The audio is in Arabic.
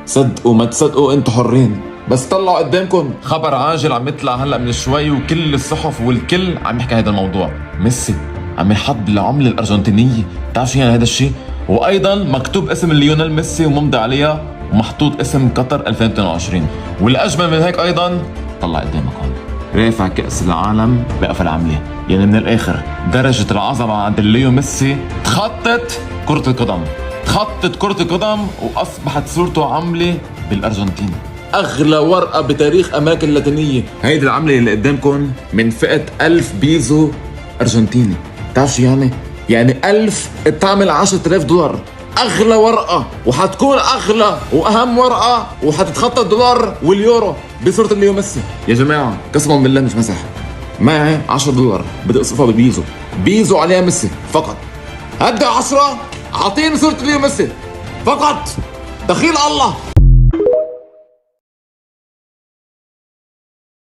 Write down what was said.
صدقوا ما تصدقوا انتوا حرين، بس طلعوا قدامكم خبر عاجل عم يطلع هلا من شوي، وكل الصحف والكل عم يحكي هذا الموضوع. ميسي عم ينحط بالعمله الارجنتينيه، بتعرف شو يعني هذا الشيء؟ وايضا مكتوب اسم ليونيل ميسي وممضي عليها، ومحطوط اسم قطر 2022. والاجمل من هيك ايضا طلع قدامك هون رافع كأس العالم بقفل عملة. يعني من الآخر درجة العظمة عند ليو ميسي تخطت كرة القدم، تخطت كرة القدم، وأصبحت صورته عملة بالأرجنتين. أغلى ورقة بتاريخ أمريكا اللاتينية هيدي العملة اللي قدامكم من فئة 1000 بيزو أرجنتيني. بتعرف شو يعني؟ يعني 1000 بتعمل 10,000 دولار. أغلى ورقة، وحتكون أغلى وأهم ورقة، وحتتخطى الدولار واليورو بصورة ليو ميسي. يا جماعة قسما بالله مش مسح، معي 10 دولار بدي أصرفها ببيزو، بيزو عليها ميسي فقط. هدي 10 أعطيني صورة ليو ميسي فقط، دخيل الله.